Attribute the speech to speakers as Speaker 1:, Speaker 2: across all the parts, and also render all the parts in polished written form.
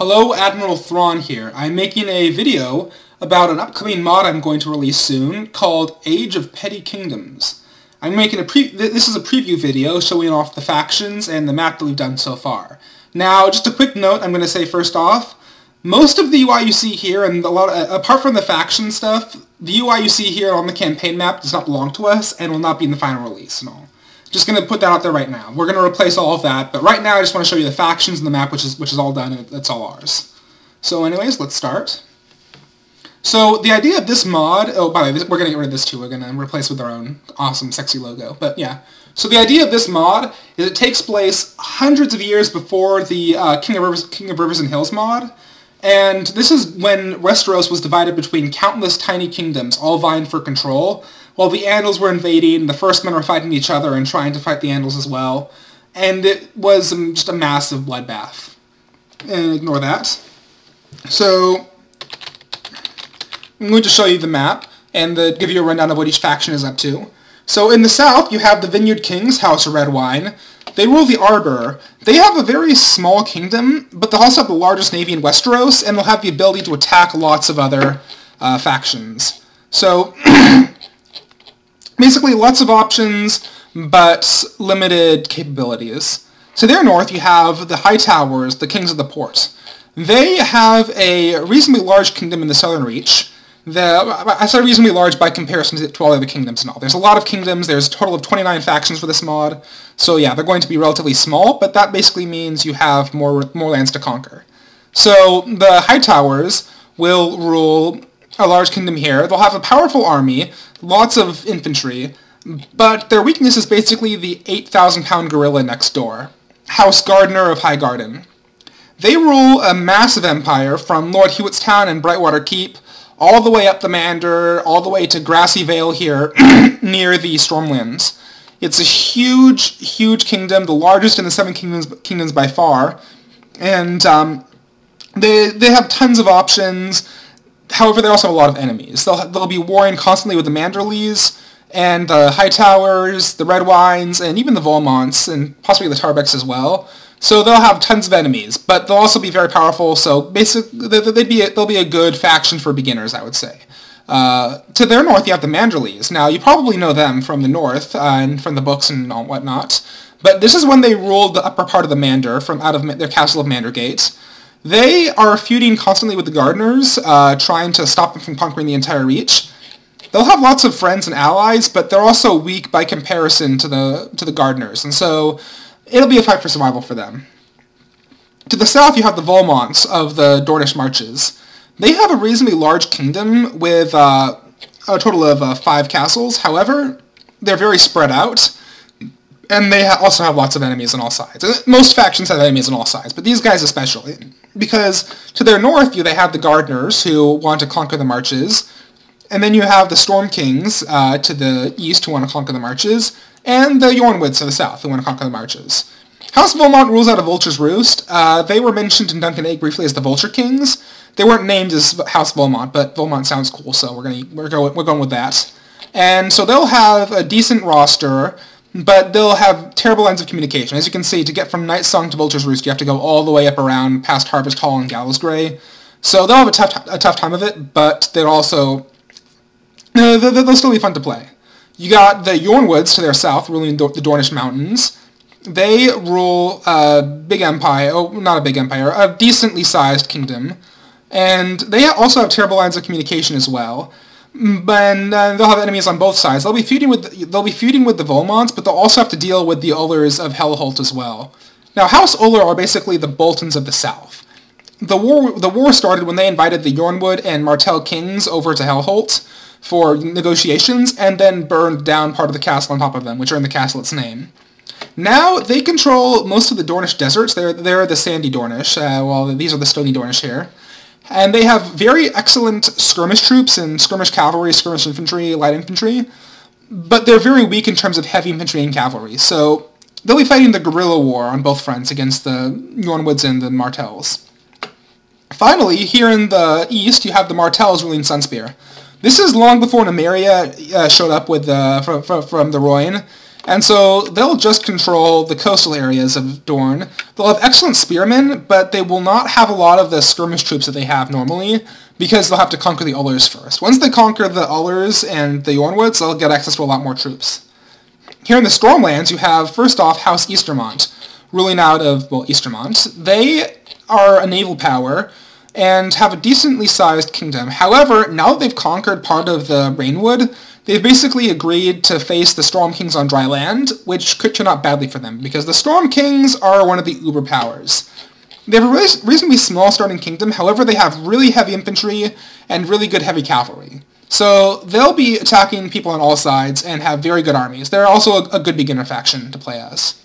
Speaker 1: Hello, Admiral Thrawn here. I'm making a video about an upcoming mod I'm going to release soon called Age of Petty Kingdoms. I'm making this is a preview video showing off the factions and the map that we've done so far. Now, just a quick note I'm going to say first off, most of the UI you see here, and apart from the faction stuff, the UI you see here on the campaign map does not belong to us and will not be in the final release and all. Just going to put that out there right now. We're going to replace all of that, but right now I just want to show you the factions and the map, which is all done, and it's all ours. So anyways, let's start. So the idea of this mod, oh by the way, we're going to get rid of this too, we're going to replace with our own awesome sexy logo, but yeah. So the idea of this mod is it takes place hundreds of years before the King of Rivers and Hills mod, and this is when Westeros was divided between countless tiny kingdoms, all vying for control, while the Andals were invading, the First Men were fighting each other and trying to fight the Andals as well, and it was just a massive bloodbath. And ignore that. So, I'm going to show you the map, and give you a rundown of what each faction is up to. So in the south, you have the Vineyard Kings, House of Red Wine. They rule the Arbor. They have a very small kingdom, but they'll also have the largest navy in Westeros, and they'll have the ability to attack lots of other factions. So, basically lots of options, but limited capabilities. So there north, you have the High Towers, the Kings of the Port. They have a reasonably large kingdom in the Southern Reach. I say reasonably large by comparison to all the other kingdoms and all. There's a lot of kingdoms, there's a total of 29 factions for this mod, so yeah, they're going to be relatively small, but that basically means you have more lands to conquer. So the High Towers will rule a large kingdom here. They'll have a powerful army, lots of infantry, but their weakness is basically the 8,000-pound gorilla next door, House Gardener of Highgarden. They rule a massive empire from Lord Hewittstown and Brightwater Keep, all the way up the Mander, all the way to Grassy Vale here, near the Stormlands. It's a huge, huge kingdom, the largest in the Seven Kingdoms by far, and they have tons of options. However, they also have a lot of enemies. They'll be warring constantly with the Manderleys, and the High Towers, the Red Wines, and even the Volmonts, and possibly the Tarbecks as well. So they'll have tons of enemies, but they'll also be very powerful, so basically they'll be a good faction for beginners, I would say. To their north, you have the Manderleys. Now, you probably know them from the north, and from the books and all whatnot, but this is when they ruled the upper part of the Mander, from out of their castle of Mandergate. They are feuding constantly with the Gardeners, trying to stop them from conquering the entire Reach. They'll have lots of friends and allies, but they're also weak by comparison to the Gardeners, and so it'll be a fight for survival for them. To the south, you have the Volmonts of the Dornish Marches. They have a reasonably large kingdom with a total of 5 castles. However, they're very spread out, and they also have lots of enemies on all sides. Most factions have enemies on all sides, but these guys especially. Because to their north, they have the Gardeners, who want to conquer the Marches, and then you have the Storm Kings to the east, who want to conquer the Marches, and the Yornwoods to the south, who want to conquer the Marches. House Volmont rules out of Vulture's Roost. They were mentioned in Duncan Egg briefly as the Vulture Kings. They weren't named as House Volmont, but Volmont sounds cool, so we're going with that. And so they'll have a decent roster, but they'll have terrible lines of communication. As you can see, to get from Night Song to Vulture's Roost, you have to go all the way up around past Harvest Hall and Gallows Grey. So they'll have a tough time of it, but they'll also they'll still be fun to play. You got the Yornwoods to their south, ruling the Dornish Mountains. They rule a big empire, not a big empire, a decently sized kingdom. And they also have terrible lines of communication as well. And they'll have enemies on both sides. They'll be feuding with the Volmonts, but they'll also have to deal with the Ullers of Hellholt as well. Now, House Uller are basically the Boltons of the south. The war started when they invited the Yornwood and Martell kings over to Hellholt for negotiations, and then burned down part of the castle on top of them, which earned the castle its name. Now, they control most of the Dornish deserts. They're the sandy Dornish, while these are the stony Dornish here. And they have very excellent skirmish troops and skirmish cavalry, skirmish infantry, light infantry, but they're very weak in terms of heavy infantry and cavalry, so they'll be fighting the guerrilla war on both fronts against the Yornwoods and the Martells. Finally, here in the east, you have the Martells ruling Sunspear. This is long before Nymeria showed up with from the Royne, And so they'll just control the coastal areas of Dorne. They'll have excellent spearmen, but they will not have a lot of the skirmish troops that they have normally, because they'll have to conquer the Ullers first. Once they conquer the Ullers and the Yornwoods, they'll get access to a lot more troops. Here in the Stormlands, you have, first off, House Eastermont, ruling out of, well, Eastermont. They are a naval power and have a decently sized kingdom. However, now that they've conquered part of the Rainwood, they've basically agreed to face the Storm Kings on dry land, which could turn out badly for them, because the Storm Kings are one of the uber powers. They have a reasonably small starting kingdom, however they have really heavy infantry and really good heavy cavalry. So they'll be attacking people on all sides and have very good armies. They're also a good beginner faction to play as.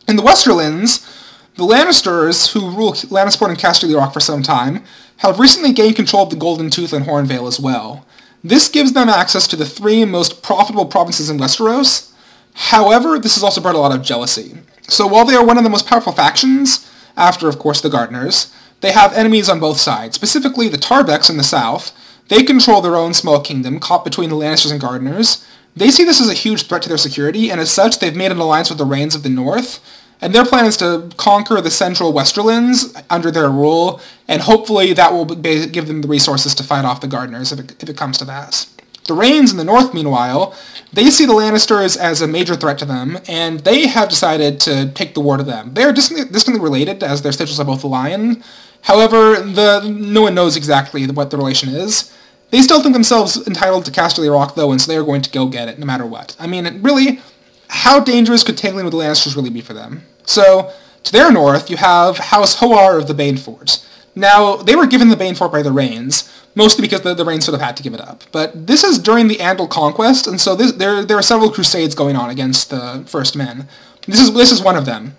Speaker 1: In the Westerlands, the Lannisters, who rule Lannisport and Casterly Rock for some time, have recently gained control of the Golden Tooth and Horn Vale as well. This gives them access to the 3 most profitable provinces in Westeros. However, this has also brought a lot of jealousy. So while they are one of the most powerful factions, after, of course, the Gardeners, they have enemies on both sides, specifically the Tarbecks in the south. They control their own small kingdom, caught between the Lannisters and Gardeners. They see this as a huge threat to their security, and as such, they've made an alliance with the Rains of the North, and their plan is to conquer the central Westerlands under their rule, and hopefully that will give them the resources to fight off the Gardeners if it comes to that. The Rains in the North, meanwhile, they see the Lannisters as a major threat to them, and they have decided to take the war to them. They are distantly related, as their sigils are both a lion. However, no one knows exactly what the relation is. They still think themselves entitled to Casterly Rock, though, and so they are going to go get it, no matter what. I mean, really, how dangerous could tangling with the Lannisters really be for them? So, to their north, you have House Hoar of the Banefort. Now, they were given the Banefort by the Rains, mostly because the Rains sort of had to give it up. But this is during the Andal Conquest, and so there are several crusades going on against the First Men. This is one of them.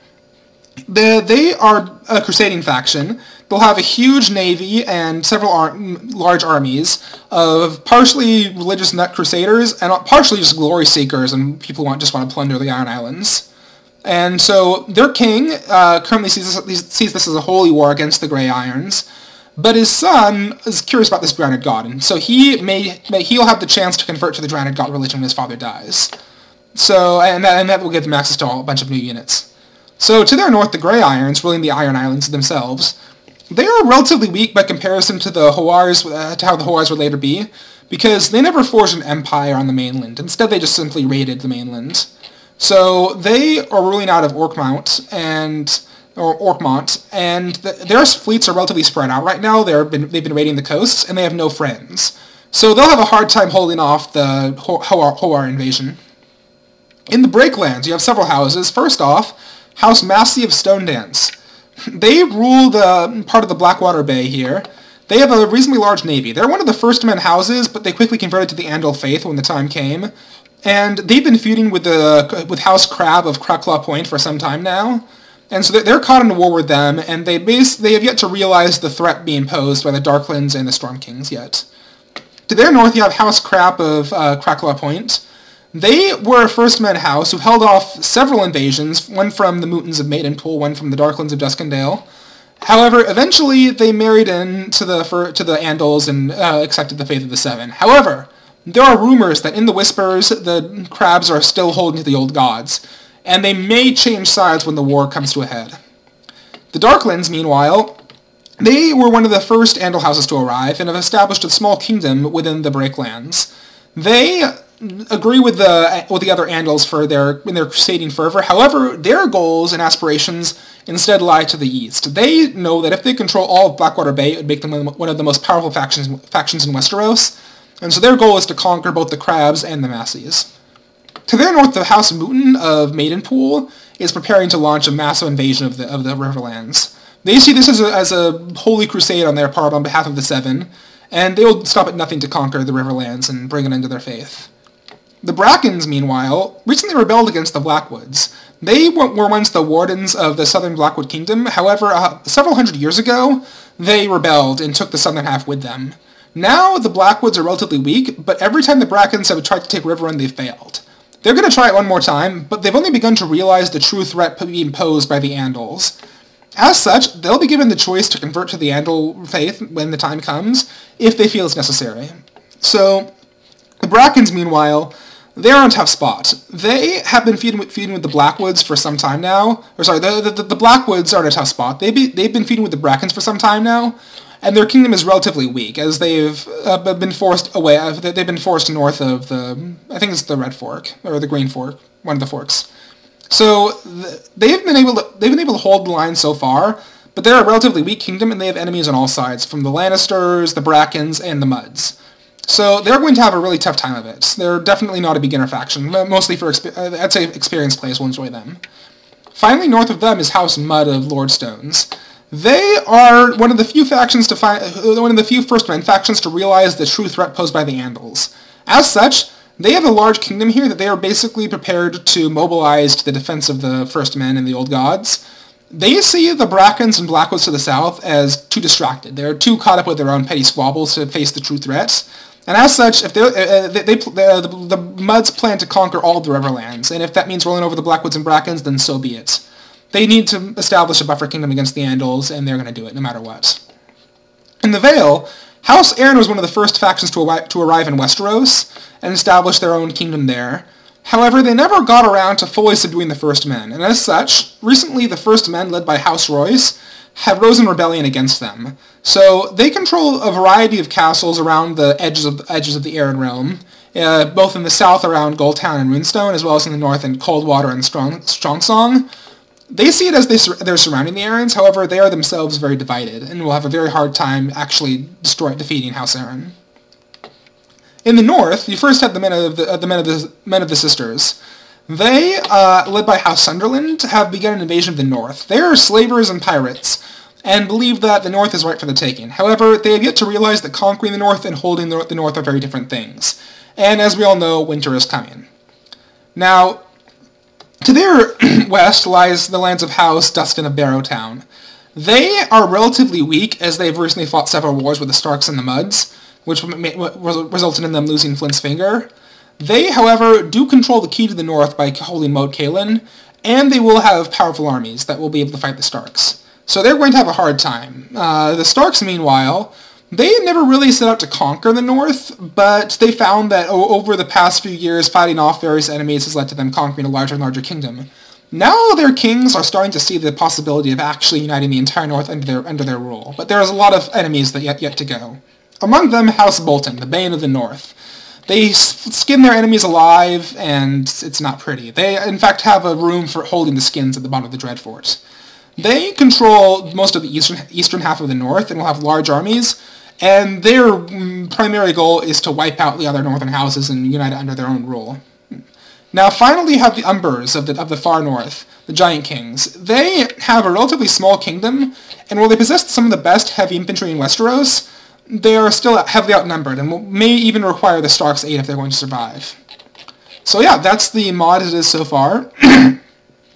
Speaker 1: They are a crusading faction. They'll have a huge navy and several large armies of partially religious nut crusaders and partially just glory seekers and people who just want to plunder the Iron Islands. And so their king currently sees this as a holy war against the Grey Irons, but his son is curious about this Drowned God, and so he'll have the chance to convert to the Drowned God religion when his father dies. So and that will give them access to a bunch of new units. So to their north, the Grey Irons, ruling the Iron Islands themselves, they are relatively weak by comparison to the Hoars, to how the Hoars would later be, because they never forged an empire on the mainland. Instead, they just simply raided the mainland. So they are ruling out of Orkmont, and their fleets are relatively spread out right now. They've been raiding the coasts, and they have no friends. So they'll have a hard time holding off the Hoar invasion. In the Breaklands, you have several houses. First off, House Massey of Stonedance. They rule the part of the Blackwater Bay here. They have a reasonably large navy. They're one of the first men houses, but they quickly converted to the Andal faith when the time came. And they've been feuding with House Crab of Cracklaw Point for some time now. And so they're caught in a war with them, and they have yet to realize the threat being posed by the Darklands and the Storm Kings yet. To their north, you have House Crab of Cracklaw Point. They were a First Men house who held off several invasions, one from the Mootons of Maidenpool, one from the Darklands of Duskendale. However, eventually they married in to the Andals and accepted the faith of the Seven. However, there are rumors that in the Whispers, the Crabs are still holding to the old gods, and they may change sides when the war comes to a head. The Darklands, meanwhile, they were one of the first Andal houses to arrive and have established a small kingdom within the Breaklands. They agree with the other Andals in their crusading fervor. However, their goals and aspirations instead lie to the east. They know that if they control all of Blackwater Bay, it would make them one of the most powerful factions in Westeros, and so their goal is to conquer both the Crabs and the Masseys. To their north, the House Mooton of Maidenpool is preparing to launch a massive invasion of the Riverlands. They see this as a holy crusade on their part on behalf of the Seven, and they will stop at nothing to conquer the Riverlands and bring an end to their faith. The Brackens, meanwhile, recently rebelled against the Blackwoods. They were once the wardens of the Southern Blackwood Kingdom. However, several hundred years ago, they rebelled and took the southern half with them. Now, the Blackwoods are relatively weak, but every time the Brackens have tried to take Riverrun, they've failed. They're going to try it one more time, but they've only begun to realize the true threat being posed by the Andals. As such, they'll be given the choice to convert to the Andal faith when the time comes, if they feel it's necessary. So, the Brackens, meanwhile, they're on a tough spot. They have been feeding with the Blackwoods for some time now. Or sorry, the Blackwoods are in a tough spot. They've been feeding with the Brackens for some time now, and their kingdom is relatively weak as they've been forced away. They've been forced north of I think it's the Red Fork or the Green Fork, one of the forks. So they've been able to hold the line so far, but they're a relatively weak kingdom, and they have enemies on all sides, from the Lannisters, the Brackens, and the Mudds. So they're going to have a really tough time of it. They're definitely not a beginner faction. Mostly for, I'd say, experienced players will enjoy them. Finally, north of them is House Mud of Lordstones. They are one of the few factions one of the few First Men factions to realize the true threat posed by the Andals. As such, they have a large kingdom here that they are basically prepared to mobilize to the defense of the First Men and the Old Gods. They see the Brackens and Blackwoods to the south as too distracted. They're too caught up with their own petty squabbles to face the true threats. And as such, if the Mudds plan to conquer all of the Riverlands, and if that means rolling over the Blackwoods and Brackens, then so be it. They need to establish a buffer kingdom against the Andals, and they're going to do it no matter what. In the Vale, House Arryn was one of the first factions to arrive in Westeros and establish their own kingdom there. However, they never got around to fully subduing the First Men, and as such, recently the First Men, led by House Royce, have rose in rebellion against them. So they control a variety of castles around the edges of the Arryn realm, both in the south around Goldtown and Runestone, as well as in the north in Coldwater and Strongsong. They see it as they're surrounding the Arryns, however, they are themselves very divided, and will have a very hard time actually defeating House Arryn. In the north, you first have the men of the Sisters. They, led by House Sunderland, have begun an invasion of the north. They are slavers and pirates, and believe that the north is right for the taking. However, they have yet to realize that conquering the north and holding the north are very different things. And as we all know, winter is coming. Now, to their west lies the lands of House Dustin of Barrowtown. They are relatively weak, as they've recently fought several wars with the Starks and the Mudds, which resulted in them losing Flint's Finger. They, however, do control the key to the north by holding Moat Cailin, and they will have powerful armies that will be able to fight the Starks. So they're going to have a hard time. The Starks, meanwhile, they never really set out to conquer the north, but they found that over the past few years, fighting off various enemies has led to them conquering a larger and larger kingdom. Now their kings are starting to see the possibility of actually uniting the entire north under their rule, but there's a lot of enemies that yet to go. Among them, House Bolton, the Bane of the North. They skin their enemies alive, and it's not pretty. They, in fact, have a room for holding the skins at the bottom of the Dreadfort. They control most of the eastern half of the north and will have large armies, and their primary goal is to wipe out the other northern houses and unite it under their own rule. Now, finally, you have the Umbers of the far north, the Giant Kings. They have a relatively small kingdom, and while they possess some of the best heavy infantry in Westeros, they are still heavily outnumbered and may even require the Stark's aid if they're going to survive. So yeah, that's the mod as it is so far.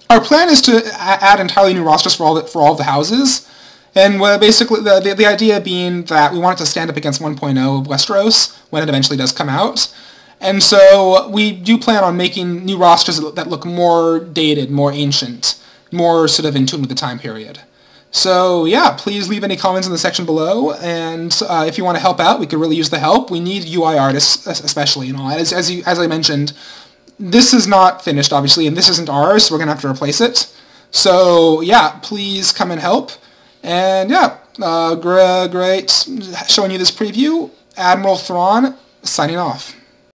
Speaker 1: Our plan is to add entirely new rosters for all of the houses, and basically the idea being that we want it to stand up against 1.0 of Westeros when it eventually does come out. And so we do plan on making new rosters that look more dated, more ancient, more sort of in tune with the time period. So yeah, please leave any comments in the section below, and if you want to help out, we could really use the help. We need UI artists, especially, and all. As I mentioned, this is not finished, obviously, and this isn't ours, so we're going to have to replace it. So yeah, please come and help. And yeah, great showing you this preview. Admiral Thrawn, signing off.